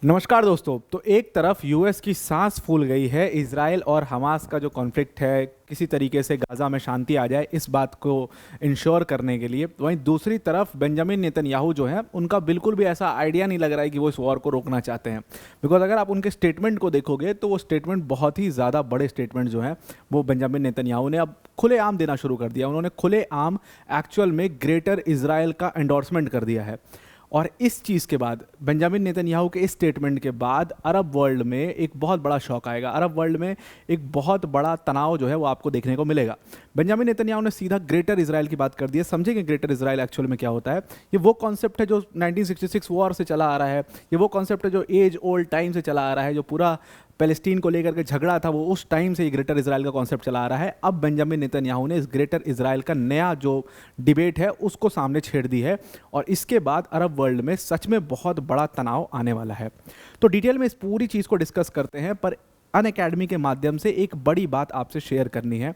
नमस्कार दोस्तों। तो एक तरफ यूएस की सांस फूल गई है इजराइल और हमास का जो कॉन्फ्लिक्ट है किसी तरीके से गाज़ा में शांति आ जाए इस बात को इंश्योर करने के लिए, वहीं दूसरी तरफ बेंजामिन नेतन्याहू जो है उनका बिल्कुल भी ऐसा आइडिया नहीं लग रहा है कि वो इस वॉर को रोकना चाहते हैं। बिकॉज अगर आप उनके स्टेटमेंट को देखोगे तो वो स्टेटमेंट बहुत ही ज़्यादा बड़े स्टेटमेंट जो हैं वो बेंजामिन नेतन्याहू ने अब खुलेआम देना शुरू कर दिया। उन्होंने खुलेआम एक्चुअल में ग्रेटर इजराइल का एंडोर्समेंट कर दिया है। और इस चीज़ के बाद बेंजामिन नेतन्याहू के इस स्टेटमेंट के बाद अरब वर्ल्ड में एक बहुत बड़ा शॉक आएगा। अरब वर्ल्ड में एक बहुत बड़ा तनाव जो है वो आपको देखने को मिलेगा। बेंजामिन नेतन्याहू ने सीधा ग्रेटर इजराइल की बात कर दी है। समझेंगे ग्रेटर इजराइल एक्चुअल में क्या होता है। ये वो कॉन्सेप्ट है जो 1966 वॉर से चला आ रहा है। ये वो कॉन्सेप्ट है जो एज ओल्ड टाइम से चला आ रहा है। जो पूरा पैलेस्टीन को लेकर के झगड़ा था वो उस टाइम से ये ग्रेटर इजराइल का कॉन्सेप्ट चला आ रहा है। अब बेंजामिन नेतन्याहू ने इस ग्रेटर इजराइल का नया जो डिबेट है उसको सामने छेड़ दी है और इसके बाद अरब वर्ल्ड में सच में बहुत बड़ा तनाव आने वाला है। तो डिटेल में इस पूरी चीज़ को डिस्कस करते हैं, पर अनअकैडमी के माध्यम से एक बड़ी बात आपसे शेयर करनी है।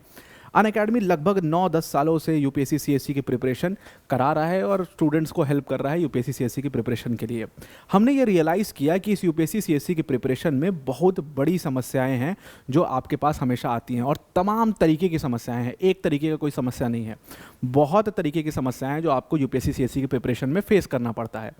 अनअकैडमी लगभग 9-10 सालों से यूपीएससी सीएससी की प्रिपरेशन करा रहा है और स्टूडेंट्स को हेल्प कर रहा है यूपीएससी सीएससी की प्रिपरेशन के लिए। हमने ये रियलाइज़ किया कि इस यूपीएससी सीएससी की प्रिपरेशन में बहुत बड़ी समस्याएं हैं जो आपके पास हमेशा आती हैं, और तमाम तरीके की समस्याएं हैं। एक तरीके का कोई समस्या नहीं है, बहुत तरीके की समस्याएं हैं जो आपको यूपीएससी सीएससी की प्रिपरेशन में फेस करना पड़ता है।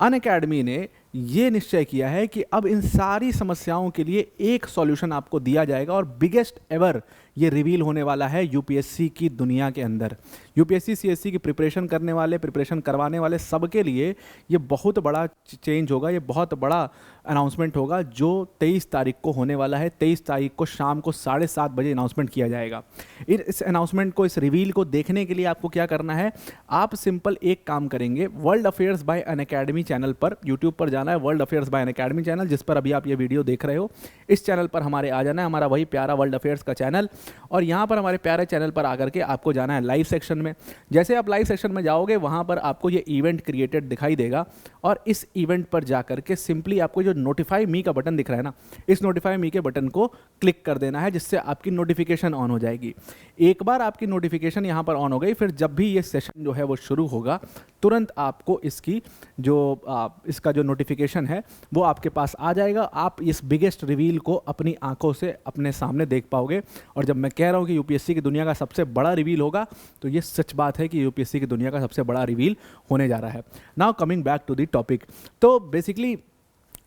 अनअकैडमी ने ये निश्चय किया है कि अब इन सारी समस्याओं के लिए एक सॉल्यूशन आपको दिया जाएगा और बिगेस्ट एवर ये रिवील होने वाला है यूपीएससी की दुनिया के अंदर। यूपीएससी सीएससी की प्रिपरेशन करने वाले, प्रिपरेशन करवाने वाले सबके लिए ये बहुत बड़ा चेंज होगा, ये बहुत बड़ा अनाउंसमेंट होगा जो 23 तारीख को होने वाला है। 23 तारीख को शाम को 7:30 बजे अनाउंसमेंट किया जाएगा। इस अनाउंसमेंट को, इस रिवील को देखने के लिए आपको क्या करना है, आप सिंपल एक काम करेंगे। World affairs bye Unacademy channel पर यूट्यूब पर जाना है, world affairs bye Unacademy channel जिस पर अभी आप ये वीडियो देख रहे हो, इस चैनल पर हमारे आ जाना है, हमारा वही प्यारा वर्ल्ड अफेयर्स का चैनल। और यहाँ पर हमारे प्यारे चैनल पर आकर के आपको जाना है लाइव सेक्शन में। जैसे आप लाइव सेक्शन में जाओगे वहाँ पर आपको ये इवेंट क्रिएटेड दिखाई देगा और इस इवेंट पर जाकर के सिंपली आपको जो नोटिफाई मी का बटन दिख रहा है ना, इस नोटिफाई मी के बटन को क्लिक कर देना है जिससे आपकी नोटिफिकेशन ऑन हो जाएगी। एक बार आपकी नोटिफिकेशन यहाँ पर ऑन हो गई, फिर जब भी ये सेशन जो है वो शुरू होगा तुरंत आपको इसका जो नोटिफिकेशन है वो आपके पास आ जाएगा। आप इस बिगेस्ट रिवील को अपनी आंखों से अपने सामने देख पाओगे। और जब मैं कह रहा हूँ कि यूपीएससी की दुनिया का सबसे बड़ा रिवील होगा तो ये सच बात है कि यूपीएससी की दुनिया का सबसे बड़ा रिवील होने जा रहा है। Now coming back to the topic, तो बेसिकली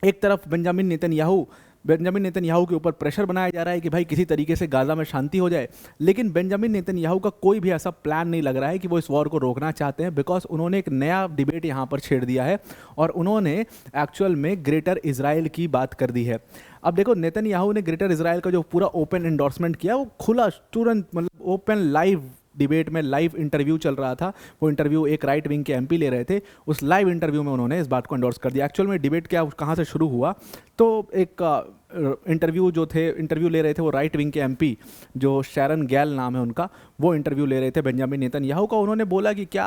एक तरफ बेंजामिन नेतन्याहू के ऊपर प्रेशर बनाया जा रहा है कि भाई किसी तरीके से गाज़ा में शांति हो जाए, लेकिन बेंजामिन नेतन्याहू का कोई भी ऐसा प्लान नहीं लग रहा है कि वो इस वॉर को रोकना चाहते हैं। बिकॉज उन्होंने एक नया डिबेट यहाँ पर छेड़ दिया है और उन्होंने एक्चुअल में ग्रेटर इजराइल की बात कर दी है। अब देखो, नेतन्याहू ने ग्रेटर इजराइल का जो पूरा ओपन एंडोर्समेंट किया वो खुला तुरंत, मतलब ओपन लाइव डिबेट में लाइव इंटरव्यू चल रहा था। वो इंटरव्यू एक राइट विंग के एमपी ले रहे थे। उस लाइव इंटरव्यू में उन्होंने इस बात को एंडोर्स कर दिया। एक्चुअल में डिबेट कहाँ से शुरू हुआ, तो एक इंटरव्यू ले रहे थे वो राइट विंग के एमपी जो शैरन गैल नाम है उनका, वो इंटरव्यू ले रहे थे बेंजामिन नेतन्याहू का। उन्होंने बोला कि क्या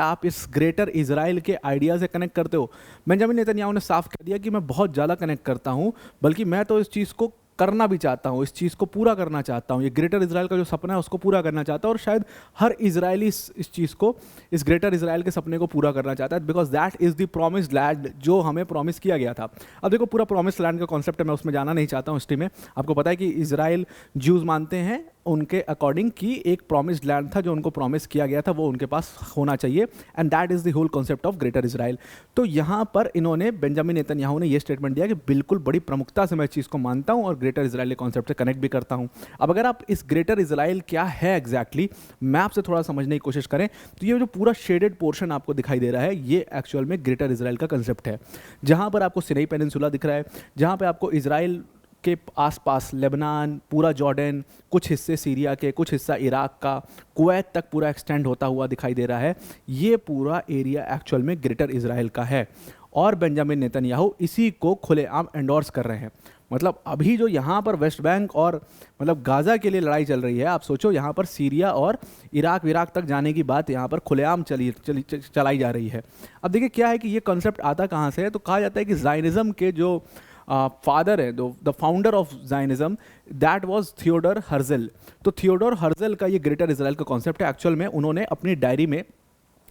आप इस ग्रेटर इजराइल के आइडिया से कनेक्ट करते हो। बेंजामिन नेतन्याहू ने साफ कह दिया कि मैं बहुत ज़्यादा कनेक्ट करता हूँ, बल्कि मैं तो इस चीज़ को करना भी चाहता हूँ, इस चीज़ को पूरा करना चाहता हूँ। ये ग्रेटर इजराइल का जो सपना है उसको पूरा करना चाहता हूँ और शायद हर इजरायली इस चीज़ को, इस ग्रेटर इजराइल के सपने को पूरा करना चाहता है। Because that is the promised land जो हमें प्रॉमिस किया गया था। अब देखो, पूरा प्रॉमिस्ड लैंड का कॉन्सेप्ट है, मैं उसमें जाना नहीं चाहता हूँ हिस्ट्री में। आपको पता है कि इजराइल ज्यूज़ मानते हैं उनके अकॉर्डिंग कि एक प्रॉमिस्ड लैंड था जो उनको प्रॉमिस किया गया था, वो उनके पास होना चाहिए, and that is the whole concept of greater Israel. तो यहाँ पर इन्होंने, बेंजामिन नेतन्याहू ने ये स्टेटमेंट दिया कि बिल्कुल बड़ी प्रमुखता से मैं इस चीज़ को मानता हूँ और ग्रेटर इजराइल के कॉन्सेप्ट से कनेक्ट भी करता हूँ। अब अगर आप इस ग्रेटर इजराइल क्या है एग्जैक्टली मैप से थोड़ा समझने की कोशिश करें तो ये जो पूरा शेडेड पोर्शन आपको दिखाई दे रहा है ये एक्चुअल में ग्रेटर इजराइल का कंसेप्ट है। जहाँ पर आपको सिनाई पेनिनसुला दिख रहा है, जहाँ पे आपको इजराइल के आसपास लेबनान, पूरा जॉर्डन, कुछ हिस्से सीरिया के, कुछ हिस्सा इराक का, कुवैत तक पूरा एक्सटेंड होता हुआ दिखाई दे रहा है, ये पूरा एरिया एक्चुअल में ग्रेटर इजराइल का है। और बेंजामिन नेतन्याहू इसी को खुलेआम एंडोर्स कर रहे हैं। मतलब अभी जो यहाँ पर वेस्ट बैंक और मतलब गाज़ा के लिए लड़ाई चल रही है, आप सोचो यहाँ पर सीरिया और इराक तक जाने की बात यहाँ पर खुलेआम चलाई जा रही है। अब देखिए क्या है कि ये कॉन्सेप्ट आता कहाँ से है, तो कहा जाता है कि ज़ायनिज़्म के जो फादर है, the founder of Zionism, that was Theodore Herzl. तो थियोडोर हर्ज़ल का ये ग्रेटर इजराइल का कॉन्सेप्ट है। एक्चुअल में उन्होंने अपनी डायरी में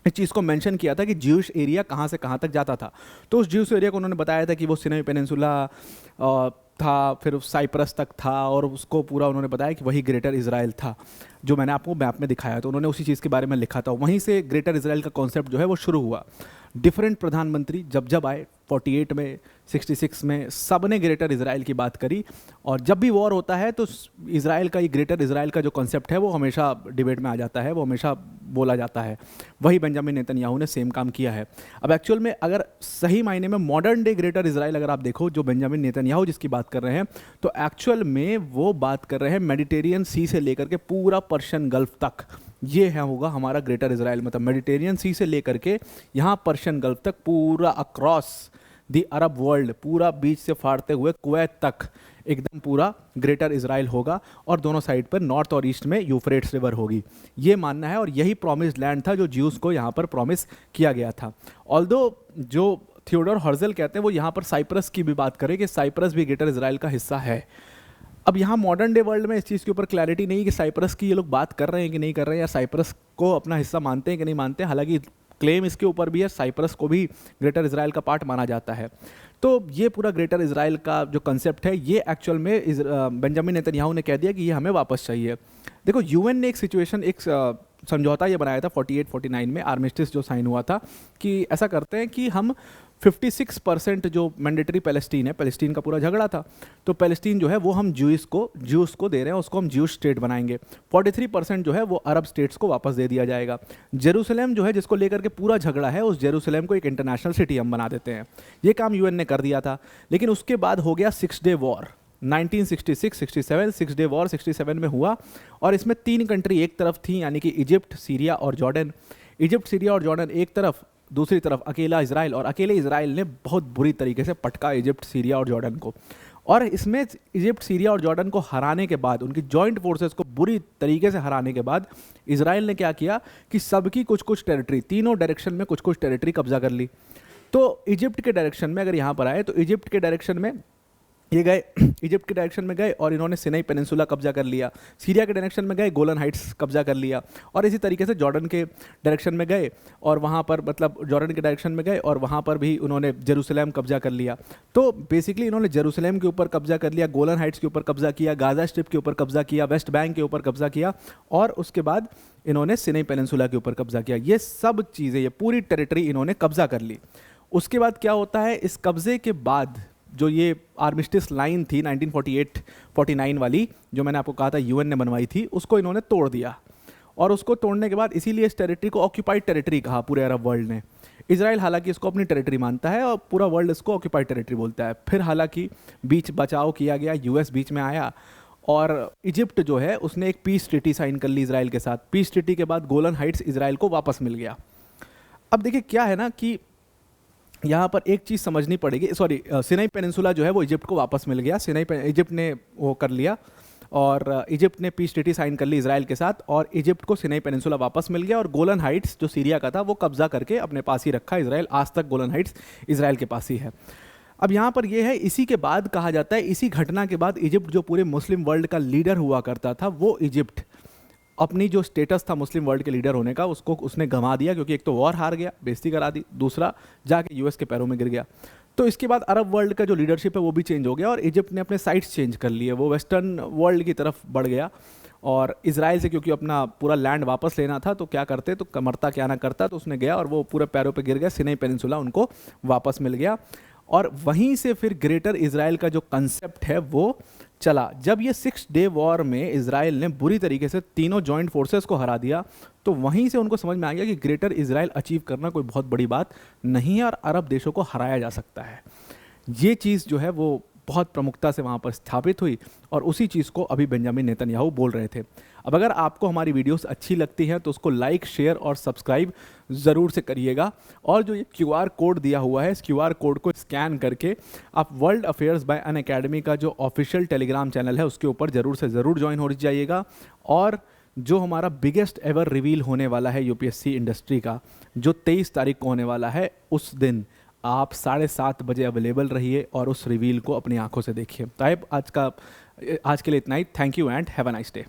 इस चीज़ को मेंशन किया था कि ज्यूश एरिया कहाँ से कहाँ तक जाता था। तो उस ज्यूश एरिया को उन्होंने बताया था कि वो सिनाई पेनिनसुला था, फिर साइप्रस तक था, और उसको पूरा उन्होंने बताया कि वही ग्रेटर इजराइल था, जो मैंने आपको मैप में दिखाया। तो उन्होंने उसी चीज़ के बारे में लिखा था। वहीं से ग्रेटर इजराइल का कॉन्सेप्ट जो है वो शुरू हुआ। डिफरेंट प्रधानमंत्री जब जब आए 48 में, 66 में, सब ने ग्रेटर इजराइल की बात करी। और जब भी वॉर होता है तो इजराइल का, ये ग्रेटर इजराइल का जो कॉन्सेप्ट है वो हमेशा डिबेट में आ जाता है, वो हमेशा बोला जाता है। वही बेंजामिन नेतन्याहू ने सेम काम किया है। अब एक्चुअल में अगर सही मायने में मॉडर्न डे ग्रेटर इजराइल अगर आप देखो, जो बेंजामिन नेतन्याहू जिसकी बात कर रहे हैं, तो एक्चुअल में वो बात कर रहे हैं मेडिटेरियन सी से लेकर के पूरा पर्शियन गल्फ तक। ये है होगा हमारा ग्रेटर इजराइल, मतलब मेडिटेरियन सी से लेकर के यहाँ पर्शियन गल्फ तक, पूरा अक्रॉस दी अरब वर्ल्ड, पूरा बीच से फाड़ते हुए कुवैत तक, एकदम पूरा ग्रेटर इजराइल होगा। और दोनों साइड पर नॉर्थ और ईस्ट में यूफ्रेट्स रिवर होगी, ये मानना है। और यही प्रॉमिस्ड लैंड था जो ज्यूस को यहाँ पर प्रॉमिस किया गया था। ऑल्दो जो थियोडोर हर्जल कहते हैं वो यहाँ पर साइप्रस की भी बात करें कि साइप्रस भी ग्रेटर इजराइल का हिस्सा है। अब यहाँ मॉडर्न डे वर्ल्ड में इस चीज़ के ऊपर क्लैरिटी नहीं कि साइप्रस की ये लोग बात कर रहे हैं कि नहीं कर रहे हैं, या साइप्रस को अपना हिस्सा मानते हैं कि नहीं मानते हैं। हालांकि क्लेम इसके ऊपर भी है, साइप्रस को भी ग्रेटर इजराइल का पार्ट माना जाता है। तो ये पूरा ग्रेटर इजराइल का जो कंसेप्ट है, ये एक्चुअल में बेंजामिन नेतन्याहू ने कह दिया कि ये हमें वापस चाहिए। देखो, यूएन ने एक सिचुएशन, एक समझौता ये बनाया था 48-49 में, आर्मिस्टिस जो साइन हुआ था, कि ऐसा करते हैं कि हम 56% जो मैंडेटरी पैलेस्टीन है, पैलेस्टीन का पूरा झगड़ा था, तो पैलेस्टीन जो है वो हम ज्यूस को दे रहे हैं, उसको हम ज्यूस स्टेट बनाएंगे। 43% जो है वो अरब स्टेट्स को वापस दे दिया जाएगा। जेरूसलम जो है, जिसको लेकर के पूरा झगड़ा है, उस जेरूसलम को एक इंटरनेशनल सिटी हम बना देते हैं। ये काम यूएन ने कर दिया था। लेकिन उसके बाद हो गया 6 डे वॉर, 1966-67, 6 डे वॉर 67 में हुआ। और इसमें 3 कंट्री एक तरफ थी, यानी कि इजिप्ट, सीरिया और जॉर्डन। इजिप्ट, सीरिया और जॉर्डन एक तरफ, दूसरी तरफ अकेला इजराइल। और अकेले इजराइल ने बहुत बुरी तरीके से पटका इजिप्ट, सीरिया और जॉर्डन को। और इसमें इजिप्ट, सीरिया और जॉर्डन को हराने के बाद, उनकी जॉइंट फोर्सेस को बुरी तरीके से हराने के बाद, इजराइल ने क्या किया कि सबकी कुछ कुछ टेरिटरी, तीनों डायरेक्शन में कुछ कुछ टेरिटरी कब्जा कर ली। तो इजिप्ट के डायरेक्शन में अगर यहाँ पर आए, तो इजिप्ट के डायरेक्शन में ये गए, इजिप्ट के डायरेक्शन में गए और इन्होंने सिनाई पेनिनसुला कब्जा कर लिया। सीरिया के डायरेक्शन में गए, गोलन हाइट्स कब्जा कर लिया। और इसी तरीके से जॉर्डन के डायरेक्शन में गए और वहाँ पर, मतलब जॉर्डन के डायरेक्शन में गए और वहाँ पर भी उन्होंने जेरूसलम कब्जा कर लिया। तो बेसिकली इन्होंने जेरूसलम के ऊपर कब्जा कर लिया, गोलन हाइट्स के ऊपर कब्जा किया, गाजा स्ट्रिप के ऊपर कब्जा किया, वेस्ट बैंक के ऊपर कब्जा किया, और उसके बाद इन्होंने सिनाई पेनिनसुला के ऊपर कब्जा किया। ये सब चीज़ें, ये पूरी टेरिटरी इन्होंने कब्जा कर ली। उसके बाद क्या होता है, इस कब्जे के बाद जो ये आर्मिस्टिस लाइन थी 1948-49 वाली, जो मैंने आपको कहा था यूएन ने बनवाई थी, उसको इन्होंने तोड़ दिया। और उसको तोड़ने के बाद इसीलिए इस टेरिटरी को ऑक्यूपाइड टेरिटरी कहा पूरे अरब वर्ल्ड ने। इजराइल हालांकि इसको अपनी टेरिटरी मानता है और पूरा वर्ल्ड इसको ऑक्यूपाइड टेरिटरी बोलता है। फिर हालांकि बीच बचाव किया गया, यूएस बीच में आया और इजिप्ट जो है उसने एक पीस ट्रीटी साइन कर ली इजराइल के साथ। पीस ट्रीटी के बाद गोलन हाइट्स इजराइल को वापस मिल गया। अब देखिए क्या है ना कि यहाँ पर एक चीज़ समझनी पड़ेगी, सिनाई पेनिनसुला जो है वो इजिप्ट को वापस मिल गया। इजिप्ट ने वो कर लिया और इजिप्ट ने पीस ट्रीटी साइन कर ली इजराइल के साथ, और इजिप्ट को सिनाई पेनिनसुला वापस मिल गया। और गोलन हाइट्स जो सीरिया का था वो कब्जा करके अपने पास ही रखा इजराइल। आज तक गोलन हाइट्स इजराइल के पास ही है। अब यहाँ पर ये है, इसी के बाद कहा जाता है, इसी घटना के बाद इजिप्ट जो पूरे मुस्लिम वर्ल्ड का लीडर हुआ करता था, वो इजिप्ट अपनी जो स्टेटस था मुस्लिम वर्ल्ड के लीडर होने का, उसको उसने गंवा दिया। क्योंकि एक तो वॉर हार गया, बेइज्जती करा दी, दूसरा जाके यूएस के पैरों में गिर गया। तो इसके बाद अरब वर्ल्ड का जो लीडरशिप है वो भी चेंज हो गया और इजिप्ट ने अपने साइड्स चेंज कर लिए, वो वेस्टर्न वर्ल्ड की तरफ बढ़ गया। और इजराइल से क्योंकि अपना पूरा लैंड वापस लेना था, तो क्या करते, तो कमरता क्या ना करता, तो उसने गया और वो पूरे पैरों पे गिर गया। सिनाई पेनिनसुला उनको वापस मिल गया और वहीं से फिर ग्रेटर इजराइल का जो कंसेप्ट है वो चला। जब ये 6 डे वॉर में इजराइल ने बुरी तरीके से तीनों जॉइंट फोर्सेस को हरा दिया, तो वहीं से उनको समझ में आ गया कि ग्रेटर इजराइल अचीव करना कोई बहुत बड़ी बात नहीं है और अरब देशों को हराया जा सकता है। ये चीज़ जो है वो बहुत प्रमुखता से वहाँ पर स्थापित हुई और उसी चीज़ को अभी बेंजामिन नेतन्याहू बोल रहे थे। अब अगर आपको हमारी वीडियोस अच्छी लगती हैं तो उसको लाइक, शेयर और सब्सक्राइब ज़रूर से करिएगा। और जो ये QR कोड दिया हुआ है, इस QR कोड को स्कैन करके आप वर्ल्ड अफेयर्स बाय अनअकैडमी का जो ऑफिशियल टेलीग्राम चैनल है उसके ऊपर ज़रूर से ज़रूर ज्वाइन हो जाइएगा। और जो हमारा बिगेस्ट एवर रिवील होने वाला है यूपीएससी इंडस्ट्री का, जो 23 तारीख को होने वाला है, उस दिन आप 7:30 बजे अवेलेबल रहिए और उस रिवील को अपनी आंखों से देखिए। तो आज के लिए इतना ही। Thank you and have a nice day.